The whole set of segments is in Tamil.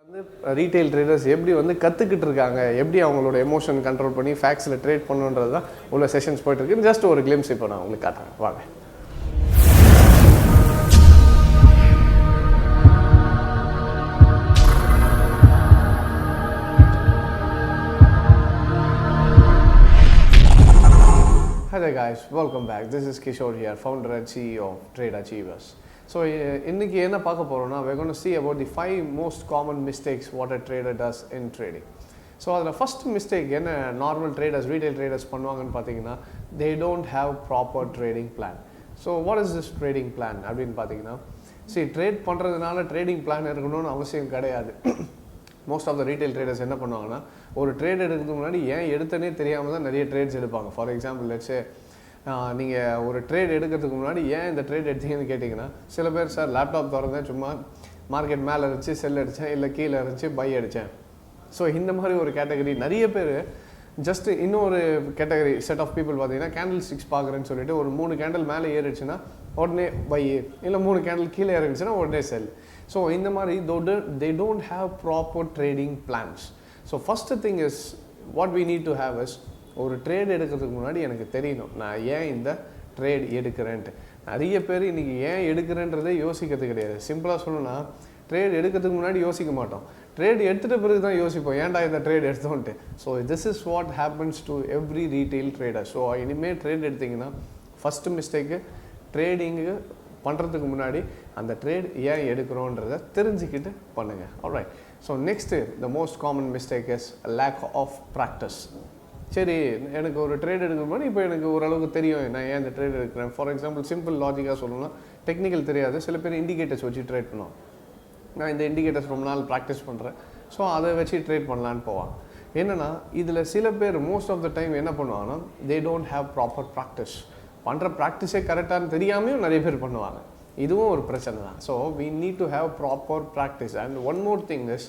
வந்து ரீட்டைல் ட்ரேடர்ஸ் எப்படி வந்து கற்றுக்கிட்டு இருக்காங்க, எப்படி அவங்களோட எமோஷன் கண்ட்ரோல் பண்ணி ஃபேக்ஸில் ட்ரேட் பண்ணுன்றது தான் உள்ள செஷன்ஸ் போயிட்டுருக்கு. ஜஸ்ட் ஒரு கிளிம்ஸ் இப்போ நான் உங்களுக்கு காட்டுறேன், வாங்க. Hi there guys, welcome back. This is Kishore here, founder and CEO of Trade Achievers. So இன்னைக்கு என்ன பார்க்க போறோம்னா, we're going to see about the 5 most common mistakes what a trader does in trading. So அதில் first mistake என்ன normal traders, retail traders பண்ணுவாங்கன்னு பார்த்தீங்கன்னா, they don't have proper trading plan. So what is this trading plan அப்படின்னு பார்த்தீங்கன்னா, ட்ரேட் பண்ணுறதுனால ட்ரேடிங் பிளான் இருக்கணும்னு அவசியம் கிடையாது. Most of the retail traders என்ன பண்ணுவாங்கன்னா, ஒரு ட்ரேட் எடுக்கிறதுக்கு முன்னாடி ஏன் எடுத்தனே தெரியாமல் தான் நிறைய ட்ரேட்ஸ் எடுப்பாங்க. ஃபார் எக்ஸாம்பிள் லெட்ஸே நீங்கள் ஒரு ட்ரேட் எடுக்கிறதுக்கு முன்னாடி ஏன் இந்த ட்ரேட் எடுத்தீங்கன்னு கேட்டிங்கன்னா, சில பேர் சார் லேப்டாப் திறந்தேன், சும்மா மார்க்கெட் மேலே இருந்துச்சு செல் அடித்தேன், இல்லை கீழே இருந்துச்சு பை அடித்தேன். ஸோ இந்த மாதிரி ஒரு கேட்டகரி நிறைய பேர். ஜஸ்ட் இன்னொரு கேட்டகரி செட் ஆஃப் பீப்புள் பார்த்தீங்கன்னா, கேண்டில் ஸ்டிக்ஸ் பார்க்குறேன்னு சொல்லிட்டு ஒரு 3 கேண்டில் மேலே ஏறிடுச்சுன்னா உடனே பை, இல்லை 3 கேண்டில் கீழே இறங்கிச்சுன்னா உடனே செல். ஸோ இந்த மாதிரி they don't have proper trading plans. So first thing is what we need to have is, ஒரு ட்ரேட் எடுக்கிறதுக்கு முன்னாடி எனக்கு தெரியணும் நான் ஏன் இந்த ட்ரேட் எடுக்கிறேன்ட்டு. நிறைய பேர் இன்றைக்கி ஏன் எடுக்கிறேன்றதே யோசிக்கிறது கிடையாது. சிம்பிளாக சொல்லணும்னா, ட்ரேட் எடுக்கிறதுக்கு முன்னாடி யோசிக்க மாட்டோம், ட்ரேட் எடுத்துகிட்ட பிறகு தான் யோசிப்போம் ஏன்டா இந்த ட்ரேட் எடுத்தோன்ட்டு. So this is what happens to every retail trader. So இனிமேல் ட்ரேட் எடுத்திங்கன்னா ஃபஸ்ட்டு மிஸ்டேக்கு, ட்ரேடிங்கு பண்ணுறதுக்கு முன்னாடி அந்த ட்ரேட் ஏன் எடுக்கிறோன்றதை தெரிஞ்சுக்கிட்டு பண்ணுங்கள். Alright. So next the most common mistake is lack of practice. சரி, எனக்கு ஒரு ட்ரேட் எடுக்கிற முன்னாடி இப்போ எனக்கு ஓரளவுக்கு தெரியும் நான் ஏன் இந்த ட்ரேட் எடுக்கிறேன். ஃபார் எக்ஸாம்பிள் சிம்பிள் லாஜிக்காக சொல்லணும்னா, டெக்னிக்கல் தெரியாது, சில பேர் இண்டிகேட்டர்ஸ் வச்சு ட்ரேட் பண்ணுவோம். நான் இந்த இண்டிகேட்டர்ஸ் ரொம்ப நாள் ப்ராக்டிஸ் பண்ணுறேன், ஸோ அதை வச்சு ட்ரேட் பண்ணலான்னு போவாங்க. என்னென்னா இதில் சில பேர் மோஸ்ட் ஆஃப் த டைம் என்ன பண்ணுவாங்கன்னா, they don't have proper practice. பண்ணுற ப்ராக்டிஸே கரெக்டானு தெரியாமையும் நிறைய பேர் பண்ணுவாங்க. இதுவும் ஒரு பிரச்சனை தான். So we need to have proper practice. and one more thing is,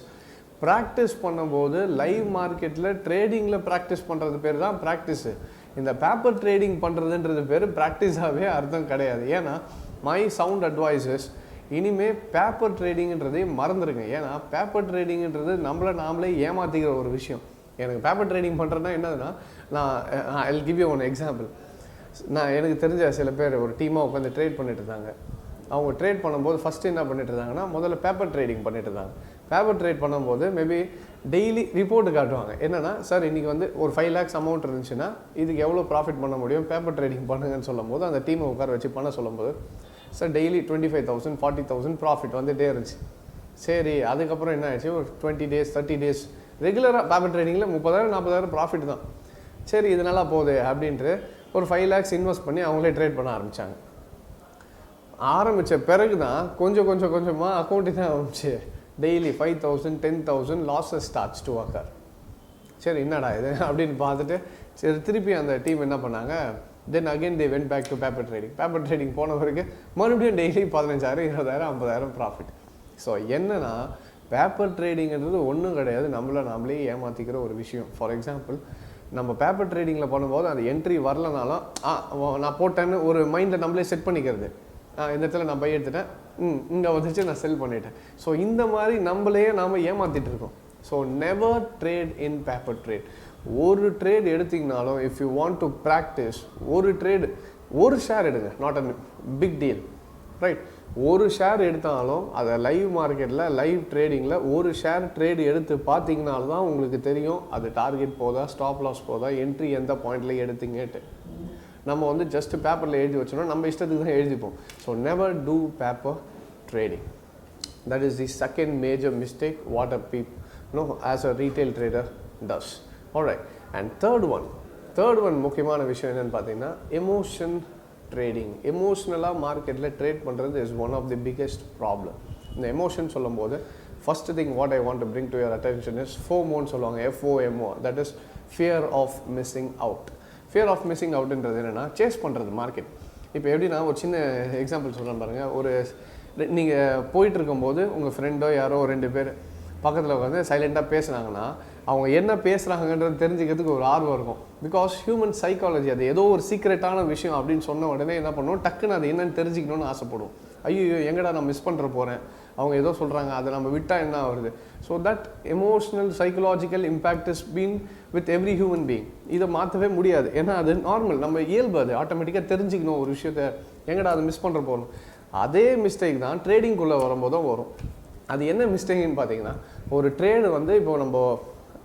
practice பண்ணும்போது லைவ் மார்க்கெட்டில் ட்ரேடிங்கில் ப்ராக்டிஸ் பண்ணுறது பேர் தான் ப்ராக்டிஸு. இந்த பேப்பர் ட்ரேடிங் பண்ணுறதுன்றது பேர் ப்ராக்டிஸாகவே அர்த்தம் கிடையாது. ஏன்னா மை சவுண்ட் அட்வைசஸ், இனிமேல் பேப்பர் ட்ரேடிங்கிறதே மறந்துடுங்க. ஏன்னா பேப்பர் ட்ரேடிங்கிறது நாமளே ஏமாற்றிக்கிற ஒரு விஷயம். எனக்கு பேப்பர் ட்ரேடிங் பண்ணுறேன்னா என்னதுன்னா, I'll give you one example. எனக்கு தெரிஞ்ச சில பேர் ஒரு டீமாக உட்காந்து ட்ரேட் பண்ணிட்டு இருந்தாங்க. அவங்க ட்ரேட் பண்ணும்போது ஃபஸ்ட்டு என்ன பண்ணிட்டு இருந்தாங்கன்னா, முதல்ல பேப்பர் ட்ரேடிங் பண்ணிட்டு இருந்தாங்க. பேப்பர் ட்ரேட் பண்ணும்போது மேபி டெய்லி ரிப்போர்ட்டு காட்டுவாங்க. என்னென்னா, சார் இன்றைக்கி வந்து ஒரு 5 lakhs அமௌண்ட் இருந்துச்சுன்னா இதுக்கு எவ்வளோ ப்ராஃபிட் பண்ண முடியும், பேப்பர் ட்ரேடிங் பண்ணுங்கன்னு சொல்லும்போது அந்த டீமை உட்கார வச்சு பண்ண சொல்லும்போது, சார் டெய்லி 25,000 40,000 ப்ராஃபிட் வந்துகிட்டே இருந்துச்சு. சரி, அதுக்கப்புறம் என்ன ஆச்சு, ஒரு 20 days 30 days ரெகுலராக பேப்பர் ட்ரேடிங்கில் 30,000 40,000 ப்ராஃபிட் தான். சரி, இது நல்லா போகுது அப்படின்ட்டு ஒரு 5 lakhs இன்வெஸ்ட் பண்ணி அவங்களே ட்ரேட் பண்ண ஆரம்பித்தாங்க. ஆரம்பித்த பிறகு தான் கொஞ்சமாக அக்கௌண்ட்டு தான் ஆரம்பிச்சு daily 5,000 10,000 losses starts to occur. சரி, என்னடா இது அப்படின்னு பார்த்துட்டு சரி திருப்பி அந்த டீம் என்ன பண்ணாங்க, then again they went back to paper trading. Paper trading போன பிறகு மறுபடியும் டெய்லி 15,000 20,000 50,000 ப்ராஃபிட். ஸோ என்னென்னா, பேப்பர் ட்ரேடிங்கிறது ஒன்றும் கிடையாது, நாமளே ஏமாற்றிக்கிற ஒரு விஷயம். ஃபார் எக்ஸாம்பிள், நம்ம பேப்பர் ட்ரேடிங்கில் பண்ணும்போது அந்த என்ட்ரி வரலனாலும் நான் போட்டேன்னு ஒரு மைண்டை நம்மளே செட் பண்ணிக்கிறது. இந்த இடத்துல நான் பை எடுத்துட்டேன், இங்கே வந்துச்சு நான் செல் பண்ணிட்டேன். ஸோ இந்த மாதிரி நாம் ஏமாற்றிட்டு இருக்கோம். So never trade in paper trade. ஒரு ட்ரேட் எடுத்திங்கனாலும், if you want to practice, ஒரு ட்ரேடு ஒரு ஷேர் எடுங்க, not a big deal, right? ஒரு ஷேர் எடுத்தாலும் அதை லைவ் மார்க்கெட்டில் லைவ் ட்ரேடிங்கில் ஒரு ஷேர் ட்ரேடு எடுத்து பார்த்தீங்கனால தான் உங்களுக்கு தெரியும் அது டார்கெட் போதா, ஸ்டாப் லாஸ் போதா, என்ட்ரி எந்த பாயிண்டில் எடுத்தீங்கட்டு. நம்ம வந்து ஜஸ்ட் பேப்பரில் எழுதி வச்சோன்னா நம்ம இஷ்டத்துக்கு தான் எழுதிப்போம். So never do paper trading. That is the second major mistake what a as a retail trader does. Alright. And third one முக்கியமான விஷயம் என்னென்னு பார்த்தீங்கன்னா, எமோஷன் ட்ரேடிங். எமோஷ்னலாக மார்க்கெட்டில் ட்ரேட் பண்ணுறது is one of the biggest problem. இந்த எமோஷன் சொல்லும் போது first thing what I want to bring to your attention is FOMOன்னு சொல்லுவாங்க, FOMO. That is fear of missing out. Fear of missing அவுட்ன்றது என்னென்னா, சேஸ் பண்ணுறது மார்க்கெட். இப்போ எப்படின்னா, ஒரு சின்ன எக்ஸாம்பிள் சொல்கிறேன் பாருங்கள். ஒரு நீங்கள் போயிட்டு இருக்கும்போது உங்கள் ஃப்ரெண்டோ யாரோ 2 பேர் பக்கத்தில் உட்காந்து சைலண்ட்டாக பேசுனாங்கன்னா, அவங்க என்ன பேசுகிறாங்கன்றது தெரிஞ்சுக்கிறதுக்கு ஒரு ஆர்வம் இருக்கும். பிகாஸ் ஹியூமன் சைக்காலஜி, அது ஏதோ ஒரு சீக்ரெட்டான விஷயம் அப்படின்னு சொன்ன உடனே என்ன பண்ணுவோம், டக்குன்னு அது என்னன்னு தெரிஞ்சுக்கணும்னு ஆசைப்படுவோம். ஐயோ எங்கடா நான் மிஸ் பண்ணுற போகிறேன் அவங்க ஏதோ சொல்கிறாங்க அதை நம்ம விட்டால் என்ன ஆகுது. So that emotional psychological impact is been with every human being. இதை மாற்றவே முடியாது, ஏன்னா அது நார்மல், நம்ம இயல்பு, அது ஆட்டோமேட்டிக்காக தெரிஞ்சுக்கணும் ஒரு விஷயத்த, எங்கடா அதை மிஸ் பண்ணுற போகணும். அதே மிஸ்டேக் தான் ட்ரேடிங்குள்ளே வரும்போதும் வரும். அது என்ன மிஸ்டேக்னு பார்த்தீங்கன்னா, ஒரு ட்ரேடு வந்து இப்போ நம்ம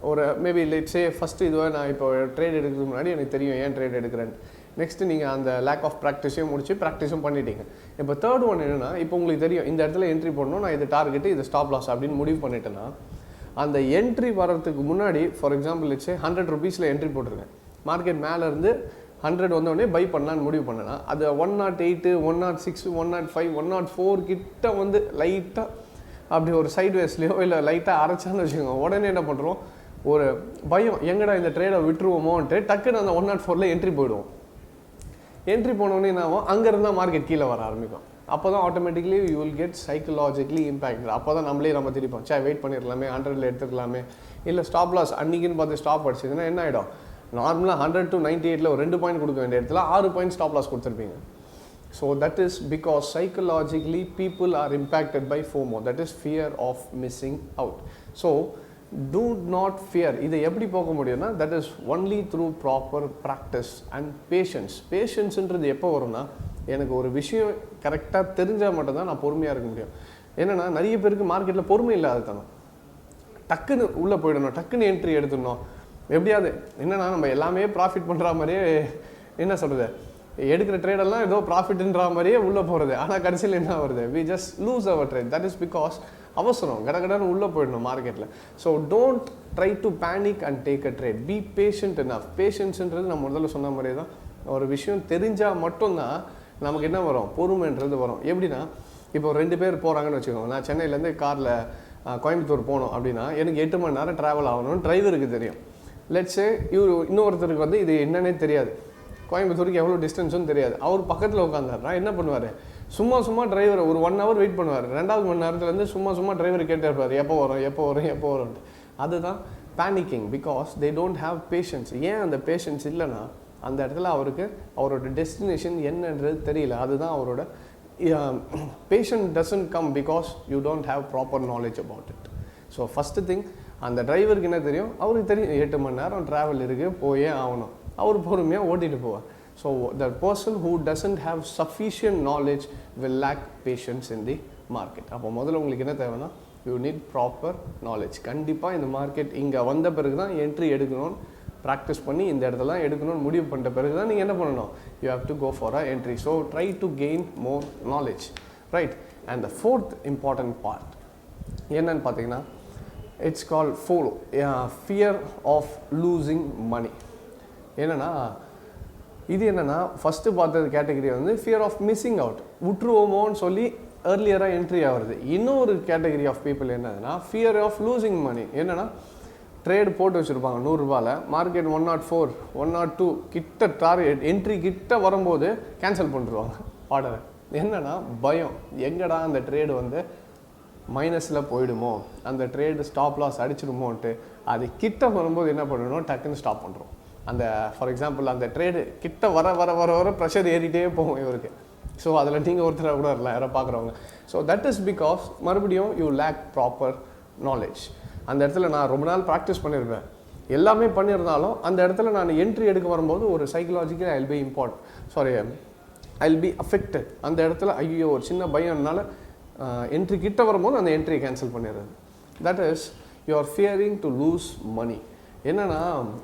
ஒரு மேபி லெட்ஸே ஃபஸ்ட்டு இதுவாக நான் இப்போ ட்ரேட் எடுக்கிறதுக்கு முன்னாடி எனக்கு தெரியும் ஏன் ட்ரேட் எடுக்கிறேன்னு. நெக்ஸ்ட்டு நீங்கள் அந்த லேக் ஆஃப் ப்ராக்டிஸையும் முடிச்சு ப்ராக்டிஸும் பண்ணிட்டீங்க. இப்போ தேர்ட் ஒன் என்னென்னா, இப்போ உங்களுக்கு தெரியும் இந்த இடத்துல என்ட்ரி போடணும், நான் இது டார்கெட்டு, இது ஸ்டாப் லாஸ் அப்படின்னு முடிவு பண்ணிட்டேன்னா, அந்த என்ட்ரி வர்றதுக்கு முன்னாடி for example let's say 100 rupees entry போட்டிருக்கேன். மார்க்கெட் மேலேருந்து 100 வந்தோடனே பை பண்ணலான்னு முடிவு பண்ணேன்னா, அது 108, 106, 105, 104 கிட்ட வந்து லைட்டாக அப்படி ஒரு சைட்வேஸ்லையோ இல்லை லைட்டாக அரைச்சான்னு வச்சுக்கோங்க. உடனே என்ன பண்ணுறோம், ஒரு பயம், எங்கடா இந்த ட்ரேடை விட்டுருவோமோன்ட்டு டக்குன்னு அந்த 104 என்ட்ரி போயிடுவோம். என்ட்ரி போனோடனே என்ன ஆகும், அங்கே இருந்தால் மார்க்கெட் கீழே வர ஆரம்பிக்கும். அப்போ தான் automatically you will get psychologically impact. அப்போ தான் நம்ம திருப்போம், வெயிட் பண்ணிடலாமே, 100 எடுத்துக்கலாமே, இல்லை ஸ்டாப் லாஸ் அன்றைக்கின்னு பார்த்து ஸ்டாப் அடிச்சதுன்னா என்ன ஆகிடும், நார்மலாக 100 to 98 ஒரு 2 பாயிண்ட் கொடுக்க வேண்டிய இடத்துல 6 பாயிண்ட் ஸ்டாப் லாஸ் கொடுத்துருப்பீங்க. So that is because psychologically people are impacted by FOMO, that is fear of missing out. So do not fear. இதை எப்படி போக முடியும்னா, that is only through proper practice and patience. பேஷன்ஸுன்றது எப்போ வரும்னா, எனக்கு ஒரு விஷயம் கரெக்டாக தெரிஞ்சால் மட்டும்தான் நான் பொறுமையாக இருக்க முடியும். என்னென்னா நிறைய பேருக்கு மார்க்கெட்டில் பொறுமை இல்லாததானோ, டக்குன்னு உள்ளே போயிடணும், டக்குன்னு என்ட்ரி எடுத்துடணும், எப்படியாவது என்னென்னா நம்ம எல்லாமே ப்ராஃபிட் பண்ணுற மாதிரியே, என்ன சொல்கிறது, எடுக்கிற ட்ரேடெல்லாம் ஏதோ ப்ராஃபிட்ன்ற மாதிரியே உள்ளே போகிறது. ஆனால் கடைசியில் என்ன வருது, we just lose our trade. That is because அவசரம், கடகடன்னு உள்ளே போயிடணும் மார்க்கெட்டில். So don't try to panic and take a trade, be patient enough. பேஷன்ஸுன்றது நம்ம முதல்ல சொன்ன மாதிரியே தான், ஒரு விஷயம் தெரிஞ்சால் மட்டும்தான் நமக்கு என்ன வரும், பொறுமைன்றது வரும். எப்படின்னா, இப்போ 2 பேர் போகிறாங்கன்னு வச்சுக்கோங்க, நான் சென்னையிலேருந்து காரில் கோயம்புத்தூர் போகணும் அப்படின்னா எனக்கு 8 மணி நேரம் ட்ராவல் ஆகணும்னு டிரைவருக்கு தெரியும். லெட்ஸே இன்னொருத்தருக்கு வந்து இது என்னன்னே தெரியாது, கோயம்புத்தூருக்கு எவ்வளோ டிஸ்டன்ஸும் தெரியாது. அவர் பக்கத்தில் உட்காந்தாருனா என்ன பண்ணுவார், சும்மா டிரைவரை ஒரு 1 hour வெயிட் பண்ணுவார். 2வது மணி நேரத்துலேருந்து சும்மா டிரைவர் கேட்டே இருப்பார், எப்போ வரும். அதுதான் panicking, because they don't have patience. ஏன் அந்த பேஷன்ஸ் இல்லைன்னா, அந்த இடத்துல அவருக்கு அவரோட டெஸ்டினேஷன் என்னன்றது தெரியல. அதுதான் அவரோட patience doesn't come because you don't have proper knowledge about it. So first thing, அந்த டிரைவருக்கு என்ன தெரியும், அவருக்கு தெரியும் 8 மணி நேரம் ட்ராவல் இருக்குது, போயே ஆகணும், அவர் பொறுமையாக ஓட்டிகிட்டு போவார். So the person who doesn't have sufficient knowledge will lack patience in the market. அப்போ முதல்ல உங்களுக்கு என்ன தேவைன்னா, யூ நீட் ப்ராப்பர் நாலேஜ். கண்டிப்பாக இந்த மார்க்கெட் இங்கே வந்த பிறகு தான் என்ட்ரி எடுக்கணும்னு ப்ராக்டிஸ் பண்ணி, இந்த இடத்துல எடுக்கணும்னு முடிவு பண்ணிட்ட பிறகு தான் நீங்கள் என்ன பண்ணணும், you have to go for a entry. So try to gain more knowledge, right. And the 4th important part என்னன்னு பார்த்தீங்கன்னா, it's called FOLO, fear of losing money. என்னென்னா, இது என்னென்னா, ஃபஸ்ட்டு பார்த்தது கேட்டகரி வந்து ஃபியர் ஆஃப் மிஸ்ஸிங் அவுட், விட்டுருவோமோன்னு சொல்லி ஏர்லியராக என்ட்ரி ஆகுறது. இன்னொரு கேட்டகரி ஆஃப் பீப்புள் என்னதுன்னா, ஃபியர் ஆஃப் லூசிங் மணி. என்னென்னா, ட்ரேடு போட்டு வச்சுருப்பாங்க 100 ரூபாயில், மார்க்கெட் 104, 102 கிட்ட டார்கெட் என்ட்ரி கிட்ட வரும்போது கேன்சல் பண்ணிடுவாங்க ஆர்டரை. என்னென்னா பயம், எங்கடா அந்த ட்ரேடு வந்து மைனஸில் போயிடுமோ, அந்த ட்ரேடு ஸ்டாப் லாஸ் அடிச்சிடுமோன்ட்டு அது கிட்ட வரும்போது என்ன பண்ணணும், டக்குன்னு ஸ்டாப் பண்ணுறோம். அந்த ஃபார் எக்ஸாம்பிள் அந்த ட்ரேடு கிட்ட வர ப்ரெஷர் ஏறிட்டே போகும் இவருக்கு. ஸோ அதில் நீங்கள் ஒருத்தராக கூட வரலாம் யாரோ பார்க்குறவங்க. ஸோ தட் இஸ் பிகாஸ் மறுபடியும் யூ லேக் ப்ராப்பர் நாலேஜ். அந்த இடத்துல நான் ரொம்ப நாள் ப்ராக்டிஸ் பண்ணியிருப்பேன், எல்லாமே பண்ணியிருந்தாலும் அந்த இடத்துல நான் என்ட்ரி எடுக்க வரும்போது ஒரு psychological I will be affected. அந்த இடத்துல ஐயோ ஒரு சின்ன பயம்னால என்ட்ரி கிட்ட வரும்போது அந்த என்ட்ரியை கேன்சல் பண்ணிடுறது. That is you are fearing to lose money. என்னென்னா,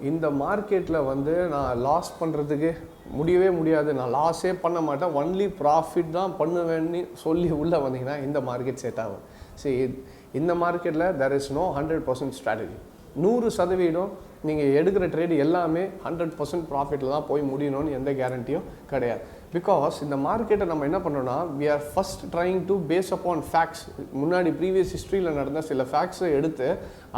இந்த மார்க்கெட்டில் வந்து நான் லாஸ் பண்ணுறதுக்கு முடியவே முடியாது, நான் லாஸே பண்ண மாட்டேன், ஒன்லி ப்ராஃபிட் தான் பண்ணுவேன்னு சொல்லி உள்ளே வந்தீங்கன்னா இந்த மார்க்கெட் செட் ஆகும். சரி, இந்த மார்க்கெட்டில் தெர் இஸ் நோ 100% ஸ்ட்ராட்டஜி. 100% நீங்கள் எடுக்கிற ட்ரேடு எல்லாமே 100% ப்ராஃபிட்டில் தான் போய் முடியணும்னு எந்த கேரண்டியும் கிடையாது. பிகாஸ் இந்த மார்க்கெட்டை நம்ம என்ன பண்ணோம்னா, we are first trying to base upon facts. முன்னாடி ப்ரீவியஸ் ஹிஸ்ட்ரியில் நடந்த சில ஃபேக்ட்ஸை எடுத்து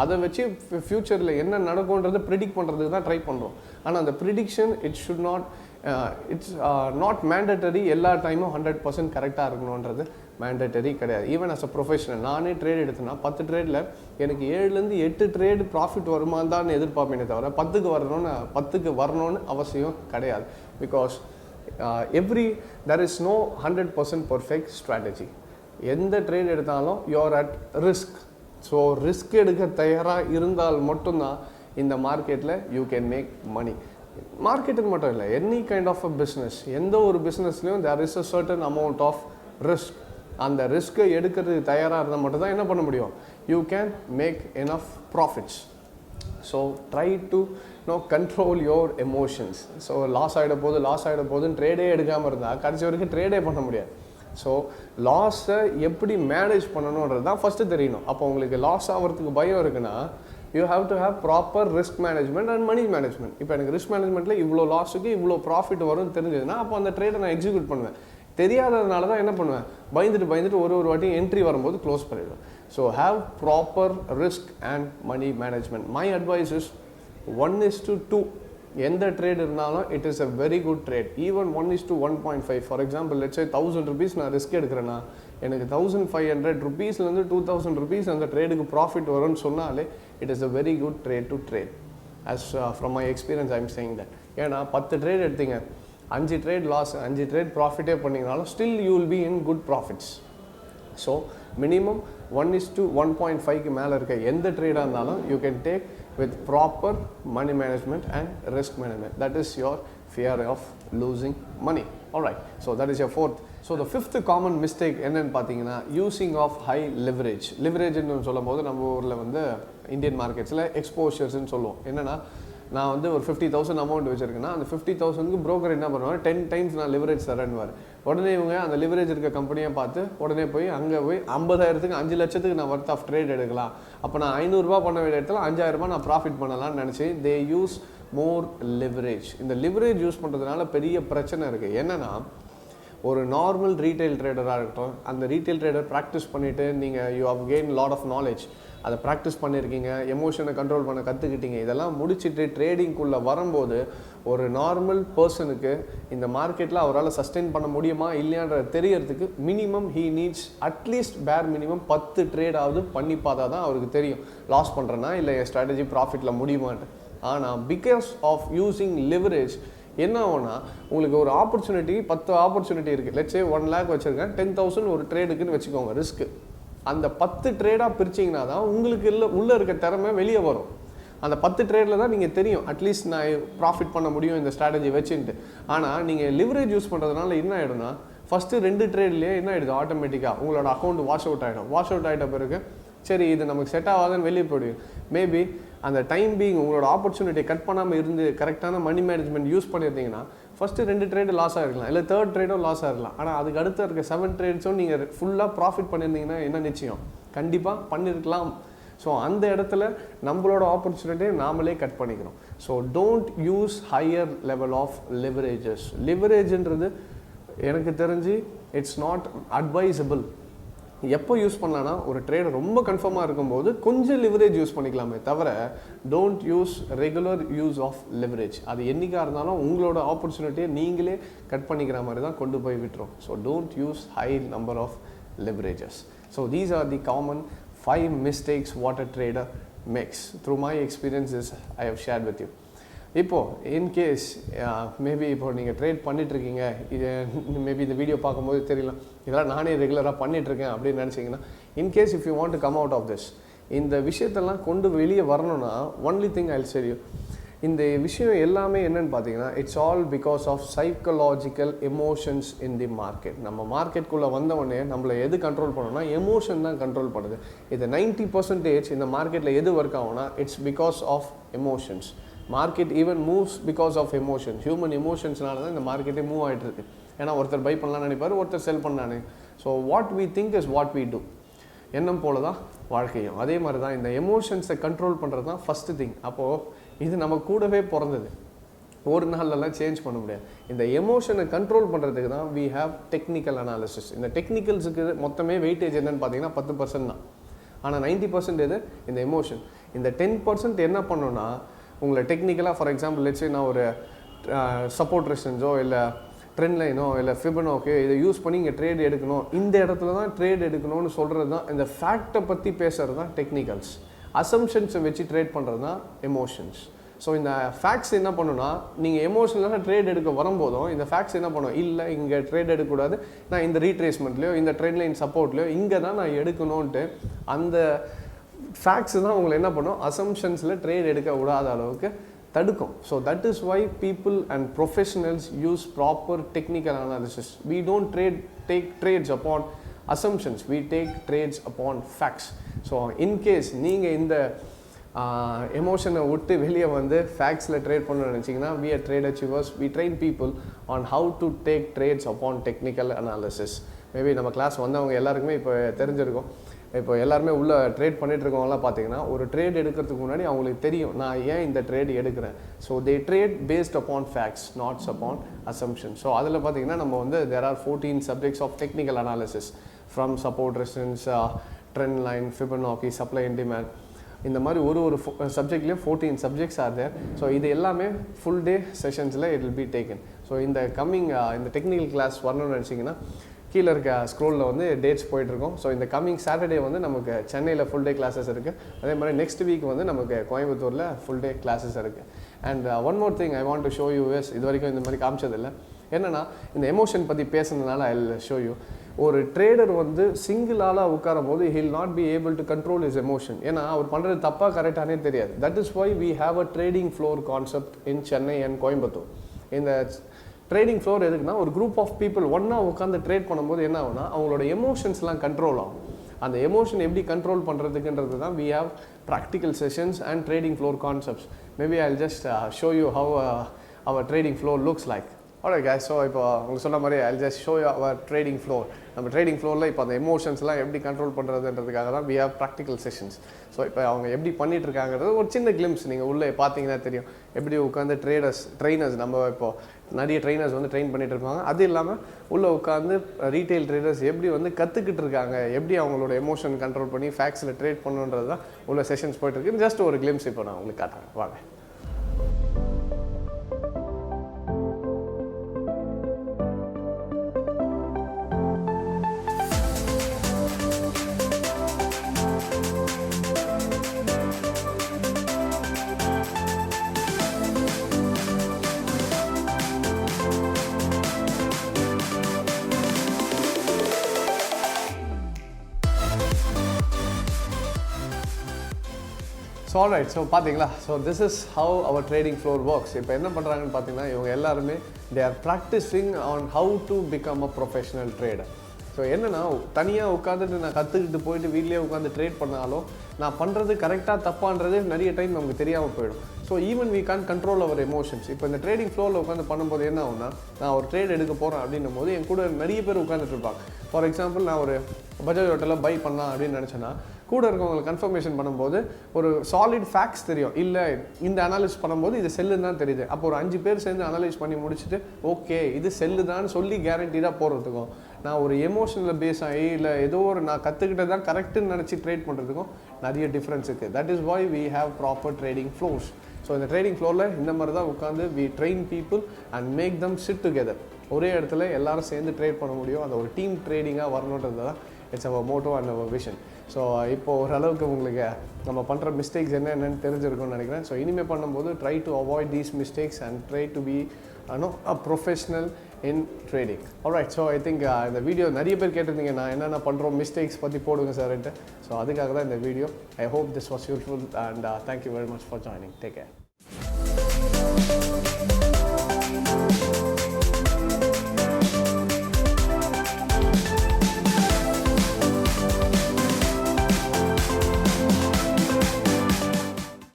அதை வச்சு ஃப்யூச்சரில் என்ன நடக்கும்ன்றதை ப்ரிடிக்ட் பண்ணுறதுக்கு தான் ட்ரை பண்ணுறோம். ஆனால் அந்த ப்ரிடிக்ஷன் இட்ஸ் நாட் மேண்டட்டரி. எல்லா டைமும் 100% கரெக்டாக இருக்கணுன்றது மேண்டட்டரி கிடையாது. ஈவன் அஸ் அ ப்ரொஃபஷனல் நானே ட்ரேட் எடுத்தேன்னா 10 ட்ரேடில் எனக்கு 7லேருந்து 8 ட்ரேடு ப்ராஃபிட் வருமானு எதிர்பார்ப்பேனே தவிர 10க்கு வரணும்னு அவசியம் கிடையாது. Because there is no 100% perfect strategy. எந்த ட்ரேட் எடுத்தாலும் you're at risk. So risk எடுக்க தயாராக இருந்தால் மட்டும்தான் இந்த மார்க்கெட்டில் யூ கேன் மேக் மணி. மார்க்கெட்டுக்கு மட்டும் இல்லை, any kind of a business, எந்த ஒரு பிஸ்னஸ்லையும் there is a certain amount of risk. அந்த ரிஸ்க்கை எடுக்கிறதுக்கு தயாராக இருந்தால் மட்டும்தான் என்ன பண்ண முடியும், you can make enough profits. So try to control your emotions. So loss ஆகிட போதுன்னு ட்ரேடே எடுக்காமல் இருந்தால் கடைசி வரைக்கும் ட்ரேடே பண்ண முடியாது. ஸோ லாஸை எப்படி மேனேஜ் பண்ணணுன்றது தான் ஃபஸ்ட்டு தெரியணும். அப்போ உங்களுக்கு லாஸ் ஆகிறதுக்கு பயம் இருக்குன்னா you have to have proper risk management and money management. இப்போ எனக்கு ரிஸ்க் மேனேஜ்மெண்ட்டில் இவ்வளோ லாஸுக்கு இவ்வளோ ப்ராஃபிட் வரும்னு தெரிஞ்சதுன்னா அப்போ அந்த ட்ரேடை நான் எக்ஸிக்யூட் பண்ணுவேன். தெரியாததுனால தான் என்ன பண்ணுவேன், பயந்துட்டு ஒரு வாட்டி என்ட்ரி வரும்போது க்ளோஸ் பண்ணிடுவேன். So have proper risk and money management. My advice is 1:2. எந்த ட்ரேட் இருந்தாலும் it is a very good trade. Even 1:1.5. For example let's say 1000 rupees நான் ரிஸ்க் எடுக்கிறேன்னா எனக்கு 1500 rupeesலேருந்து 2000 rupees அந்த ட்ரேடுக்கு ப்ராஃபிட் வரும்னு சொன்னாலே it is a very good trade to trade. As from my experience I am saying that. ஏன்னா 10 ட்ரேட் எடுத்தீங்க, 5 ட்ரேட் லாஸ், 5 ட்ரேட் ப்ராஃபிட்டே பண்ணிங்கனாலும் still you will be in good profits. So minimum 1:1.5க்கு மேலே இருக்க எந்த ட்ரேடாக இருந்தாலும் you can take with proper money management and risk management. That is your fear of losing money. Alright, so that is your fourth. So the fifth common mistake என்னன்னு பார்த்தீங்கன்னா using of high leverage. Leverageன்னு சொல்லும் போது நம்ம ஊரில் வந்து இந்தியன் மார்க்கெட்ஸில் எக்ஸ்போஷர்ஸ்ன்னு சொல்லுவோம். என்னென்னா நான் வந்து ஒரு 50,000 அமௌண்ட் வச்சுருக்கேன்னா அந்த 50,000க்கு ப்ரோக்கர் என்ன பண்ணுவாங்க, 10 times நான் லிவரேஜ் தரேன்னுவார். உடனே இவங்க அந்த லிவரேஜ் இருக்க கம்பெனியை பார்த்து உடனே போய் அங்கே போய் 50,000க்கு 5 லட்சத்துக்கு நான் ஒர்த் ஆஃப் ட்ரேட் எடுக்கலாம், அப்போ நான் 500 ரூபா பண்ண வேண்டிய இடத்துல 5,000 ரூபாய் நான் ப்ராஃபிட் பண்ணலாம்னு நினச்சி தே யூஸ் மோர் லிவரேஜ். இந்த லிவரேஜ் யூஸ் பண்ணுறதுனால பெரிய பிரச்சனை இருக்குது. என்னென்னா ஒரு நார்மல் ரீட்டைல் ட்ரேடராக இருக்கட்டும், அந்த ரீட்டைல் ட்ரேடர் ப்ராக்டிஸ் பண்ணிவிட்டு நீங்கள் you have gain lot of knowledge, அதை ப்ராக்டிஸ் பண்ணியிருக்கீங்க, எமோஷனை கண்ட்ரோல் பண்ண கற்றுக்கிட்டீங்க, இதெல்லாம் முடிச்சுட்டு ட்ரேடிங்குள்ளே வரும்போது ஒரு நார்மல் பர்சனுக்கு இந்த மார்க்கெட்டில் அவரால் சஸ்டெயின் பண்ண முடியுமா இல்லையான்ற தெரியறதுக்கு மினிமம் ஹீ நீட்ஸ் அட்லீஸ்ட் பேர் மினிமம் 10 ட்ரேடாவது பண்ணி பார்த்தா தான் அவருக்கு தெரியும் லாஸ் பண்ணுறேன்னா இல்லை என் ஸ்ட்ராட்டஜி ப்ராஃபிட்டில் முடியுமான்ட்டு. ஆனால் பிகாஸ் ஆஃப் யூஸிங் லிவரேஜ் என்ன ஆகும்னா உங்களுக்கு ஒரு ஆப்பர்ச்சுனிட்டி 10 ஆப்பர்ச்சுனிட்டி இருக்குது. லெட்ஸ் சே 1 lakh வச்சுருக்கேன், 10,000 ஒரு ட்ரேடுக்குன்னு வச்சுக்கோங்க ரிஸ்க்கு. அந்த 10 ட்ரேடாக பிரிச்சிங்கன்னா தான் உங்களுக்கு உள்ளே இருக்க திறமை வெளியே வரும். அந்த 10 ட்ரேடில் தான் நீங்கள் தெரியும் அட்லீஸ்ட் நான் ப்ராஃபிட் பண்ண முடியும் இந்த ஸ்ட்ராட்டஜி வச்சுன்ட்டு. ஆனால் நீங்கள் லிவரேஜ் யூஸ் பண்ணுறதுனால என்ன ஆகிடும்னா ஃபஸ்ட்டு 2 ட்ரேட்லேயே என்ன ஆகிடுது, ஆட்டோமேட்டிக்காக உங்களோட அக்கௌண்ட் வாஷ் அவுட் ஆகிடும். வாஷ் அவுட் ஆகிட்ட பிறகு சரி இது நமக்கு செட் ஆகாதுன்னு வெளியே போயிடுவீங்க. மேபி அந்த டைம் பீங் உங்களோட ஆப்பர்ச்சுனிட்டியை கட் பண்ணாமல் இருந்து கரெக்டான மணி மேனேஜ்மெண்ட் யூஸ் பண்ணியிருந்தீங்கன்னா ஃபஸ்ட்டு 2 ட்ரேடு லாஸ் ஆகிருக்கலாம், இல்லை 3rd ட்ரேடும் லாஸ் ஆகிருக்கலாம். ஆனால் அதுக்கு அடுத்து இருக்க 7 ட்ரேட்ஸும் நீங்கள் ஃபுல்லாக ப்ராஃபிட் பண்ணியிருந்தீங்கன்னா என்ன நிச்சயம், கண்டிப்பாக பண்ணியிருக்கலாம். ஸோ அந்த இடத்துல நம்மளோட ஆப்பர்ச்சுனிட்டியை நாமளே கட் பண்ணிக்கிறோம். So don't use higher level of leverages. லிவரேஜ்ன்றது எனக்கு தெரிஞ்சு இட்ஸ் நாட் அட்வைசபிள். எப்போ யூஸ் பண்ணலான்னா ஒரு ட்ரேட் ரொம்ப கன்ஃபார்மாக இருக்கும்போது கொஞ்சம் லிவரேஜ் யூஸ் பண்ணிக்கலாமே தவிர don't use regular use of leverage. அது என்றைக்காக இருந்தாலும் உங்களோட ஆப்பர்ச்சுனிட்டியை நீங்களே கட் பண்ணிக்கிற மாதிரி தான் கொண்டு போய் விட்டுரும். So don't use high number of leverages. So these are the common 5 mistakes what a trader makes. Through my experiences I have shared with you. இப்போது இன்கேஸ் மேபி இப்போ நீங்கள் ட்ரேட் பண்ணிகிட்ருக்கீங்க, இது மேபி இந்த வீடியோ பார்க்கும்போது தெரியல இதெல்லாம் நானே ரெகுலராக பண்ணிகிட்ருக்கேன் அப்படின்னு நினச்சிங்கன்னா, in case if you want to come out of this, இந்த விஷயத்தெல்லாம் கொண்டு வெளியே வரணும்னா only thing I will tell you, இந்த விஷயம் எல்லாமே என்னென்னு பார்த்தீங்கன்னா it's all because of psychological emotions in the market. நம்ம மார்க்கெட்டுக்குள்ளே வந்தவொடனே நம்மளை எது கண்ட்ரோல் பண்ணணும்னா எமோஷன் தான் கண்ட்ரோல் பண்ணுது. இது 90% இந்த மார்க்கெட்டில் எது ஒர்க் ஆகும்னா it's because of emotions. Market even moves because of emotions. Human எமோஷன்ஸ்னால தான் இந்த மார்க்கெட்டே மூவ் ஆகிட்டு இருக்கு. ஏன்னா ஒருத்தர் பை பண்ணலான்னு நினைப்பார், ஒருத்தர் செல் பண்ணானே. So what we think is what we do. எண்ணம் போல தான் வாழ்க்கையும். அதே மாதிரி தான் இந்த எமோஷன்ஸை கண்ட்ரோல் பண்ணுறது தான் ஃபஸ்ட்டு திங். அப்போது இது நம்ம கூடவே பிறந்தது, ஒரு நாள்லாம் சேஞ்ச் பண்ண முடியாது. இந்த எமோஷனை கண்ட்ரோல் பண்ணுறதுக்கு தான் வி ஹேவ் டெக்னிக்கல் அனாலிசிஸ். இந்த டெக்னிக்கல்ஸுக்கு மொத்தமே வெயிட்டேஜ் என்னென்னு பார்த்தீங்கன்னா 10% தான். ஆனால் 90% எது இந்த எமோஷன். இந்த 10% என்ன பண்ணணும்னா உங்களை டெக்னிக்கலாக, ஃபார் எக்ஸாம்பிள் லெட்ஸ் சே நான் ஒரு சப்போர்ட் ரெசிஸ்டன்ஸோ இல்லை ட்ரெண்ட் லைனோ இல்லை ஃபிபனோக்கோ இதை யூஸ் பண்ணி இங்கே ட்ரேட் எடுக்கணும், இந்த இடத்துல தான் ட்ரேட் எடுக்கணும்னு சொல்கிறது தான், இந்த ஃபேக்டை பற்றி பேசுகிறது தான் டெக்னிக்கல்ஸ். அசம்ஷன்ஸை வச்சு ட்ரேட் பண்ணுறது தான் எமோஷன்ஸ். ஸோ இந்த ஃபேக்ட்ஸ் என்ன பண்ணுன்னா நீங்கள் எமோஷனலாக ட்ரேட் எடுக்க வரும்போதும் இந்த ஃபேக்ட்ஸ் என்ன பண்ணும், இல்லை இங்கே ட்ரேட் எடுக்கக்கூடாது, நான் இந்த ரீட்ரேஸ்மெண்ட்லையோ இந்த ட்ரெண்ட் லைன் சப்போர்ட்லையோ இங்கே தான் நான் எடுக்கணும்ன்ட்டு அந்த ஃபேக்ட்ஸ் தான் உங்களை என்ன பண்ணும், அசம்ஷன்ஸில் ட்ரேட் எடுக்க விடாத அளவுக்கு தடுக்கும். So that is why people and professionals use proper technical analysis. We don't take trades upon assumptions, we take trades upon facts. So in case நீங்கள் இந்த எமோஷனை விட்டு வெளியே வந்து ஃபேக்ட்ஸில் ட்ரேட் பண்ண நினச்சிங்கன்னா, we are trade achievers, we train people on how to take trades upon technical analysis. Maybe நம்ம கிளாஸ் வந்தவங்க எல்லாருக்குமே இப்போ தெரிஞ்சிருக்கும். இப்போ எல்லாருமே உள்ள ட்ரேட் பண்ணிட்டு இருக்கவங்களாம் பார்த்தீங்கன்னா ஒரு ட்ரேட் எடுக்கிறதுக்கு முன்னாடி அவங்களுக்கு தெரியும் நான் ஏன் இந்த ட்ரேட் எடுக்கிறேன். So they trade based upon facts, nots upon assumption. So அதில் பார்த்தீங்கன்னா நம்ம வந்து there are 14 subjects of technical analysis from support resistance, trend line, Fibonacci, supply and demand. இந்த மாதிரி ஒரு சப்ஜெக்ட்லேயும் 14 subjects are there. ஸோ இது எல்லாமே ஃபுல் டே செஷன்ஸில் it will be taken. So இந்த இந்த டெக்னிக்கல் கிளாஸ் வரணும்னு நினச்சிங்கன்னா கீழே இருக்க ஸ்க்ரோலில் வந்து டேட்ஸ் போயிட்டுருக்கோம். ஸோ இந்த கம்மிங் சாட்டர்டே வந்து நமக்கு சென்னையில் ஃபுல் டே கிளாஸஸ் இருக்குது. அதே மாதிரி நெக்ஸ்ட் வீக் வந்து நமக்கு கோயம்புத்தூரில் ஃபுல் டே கிளாஸஸ் இருக்குது. And one more thing I want to show you is, இது வரைக்கும் இந்த மாதிரி காமிச்சதில்லை. என்னென்னா இந்த எமோஷன் பற்றி பேசுனதுனால ஐ வில் ஷோ யூ. ஒரு ட்ரேடர் வந்து சிங்கிள் ஆளாக உட்காரும் போது he'll not be able to control his emotion. ஏன்னா அவர் பண்ணுறது தப்பாக கரெக்டானே தெரியாது. That is why we have a trading floor concept in Chennai and Coimbatore. இந்த ட்ரேடிங் ஃப்ளோர் எதுக்குன்னா ஒரு குரூப் ஆஃப் பீப்புள் ஒன்றா உட்காந்து ட்ரேட் பண்ணும்போது என்ன ஆகுனா அவங்களோட எமோஷன்ஸ்லாம் கண்ட்ரோல் ஆகும். அந்த எமோஷன் எப்படி கண்ட்ரோல் பண்ணுறதுக்குன்றது தான் we have practical sessions and trading floor concepts. Maybe I just show you how our trading floor looks like. Alright guys, so இப்போ உங்களுக்கு சொன்ன மாதிரி I'll just show you our trading floor. நம்ம ட்ரேடிங் ஃப்ளோரில் இப்போ அந்த எமோஷன்ஸ்லாம் எப்படி கண்ட்ரோல் பண்ணுறதுன்றதுக்காக தான் we have practical sessions. So இப்போ அவங்க எப்படி பண்ணிட்டு இருக்காங்கிறது ஒரு சின்ன கிளிம்ஸ் நீங்கள் உள்ளே பார்த்தீங்கன்னா தெரியும். எப்படி உட்காந்து ட்ரெயினர்ஸ் நம்ம இப்போ நிறைய ட்ரெயினர்ஸ் வந்து ட்ரெயின் பண்ணிட்டு இருப்பாங்க. அது இல்லாமல் உள்ளே உட்காந்து ரீட்டைல் ட்ரேடர்ஸ் எப்படி வந்து கற்றுக்கிட்டு இருக்காங்க, எப்படி அவங்களோட எமோஷன் கண்ட்ரோல் பண்ணி ஃபேக்ஸில் ட்ரேட் பண்ணுன்றது தான் உள்ள செஷன்ஸ் போயிட்டுருக்கு. ஜஸ்ட் ஒரு கிளிம்ஸ் இப்போ நான் உங்களுக்கு காட்டுறேன் வாங்க. ஸோ ஆல்ரைட், ஸோ பார்த்தீங்களா, so this is how our trading floor works. இப்போ என்ன பண்ணுறாங்கன்னு பார்த்தீங்கன்னா இவங்க எல்லாருமே they are practising on how to become a professional trader. So என்னென்னா தனியாக உட்காந்துட்டு நான் கற்றுக்கிட்டு போயிட்டு வீட்லேயே உட்காந்து ட்ரேட் பண்ணாலும் நான் பண்ணுறது கரெக்டாக தப்பான்றது நிறைய டைம் நமக்கு தெரியாமல் போயிடும். So even we can control our emotions. இப்போ இந்த ட்ரேடிங் ஃப்ளோரில் உட்காந்து பண்ணும்போது என்ன ஆகுனா, நான் ஒரு ட்ரேட் எடுக்க போகிறேன் அப்படின்னும் போது என் கூட நிறைய பேர் உட்காந்துட்டு இருப்பாங்க. ஃபார் எக்ஸாம்பிள் நான் ஒரு பஜாஜ் ஹோட்டலில் பை பண்ணலாம் அப்படின்னு நினச்சேன்னா கூட இருக்கவங்களுக்கு கன்ஃபர்மேஷன் பண்ணும்போது ஒரு சாலிட் ஃபேக்ட்ஸ் தெரியும். இல்லை இந்த அனலைஸ் பண்ணும்போது இது செல்லுன்னு தான் தெரியுது. அப்போ ஒரு 5 பேர் சேர்ந்து அனலைஸ் பண்ணி முடிச்சுட்டு ஓகே இது செல்லு தான் சொல்லி கேரண்டீடாக போகிறதுக்கும், நான் ஒரு எமோஷனல் பேஸ் ஆகி இல்லை ஏதோ ஒரு நான் கற்றுக்கிட்டது தான் கரெக்டுன்னு நினச்சி ட்ரேட் பண்ணுறதுக்கும் நிறைய டிஃப்ரென்ஸ் இருக்குது. That is why we have proper trading floors. So இந்த ட்ரேடிங் ஃப்ளோரில் இந்த மாதிரி தான் உட்காந்து we train people and make them sit together. ஒரே இடத்துல எல்லாரும் சேர்ந்து ட்ரேட் பண்ண முடியும். அந்த ஒரு டீம் ட்ரேடிங்காக வரணுன்றது தான் it's our motto and our vision. So இப்போ ஓரளவுக்கு உங்களுக்கு நம்ம பண்ணுற மிஸ்டேக்ஸ் என்னென்னு தெரிஞ்சிருக்கும்னு நினைக்கிறேன். ஸோ இனிமேல் பண்ணும்போது try to avoid these mistakes and try to be a professional in trading. Alright, so I think இந்த வீடியோ நிறைய பேர் கேட்டிருந்தீங்க நான் என்னென்ன பண்ணுறோம் மிஸ்டேக்ஸ் பற்றி போடுங்க சார்ன்ட்டு. ஸோ அதுக்காக தான் இந்த video. I hope this was useful and thank you very much for joining. Take care.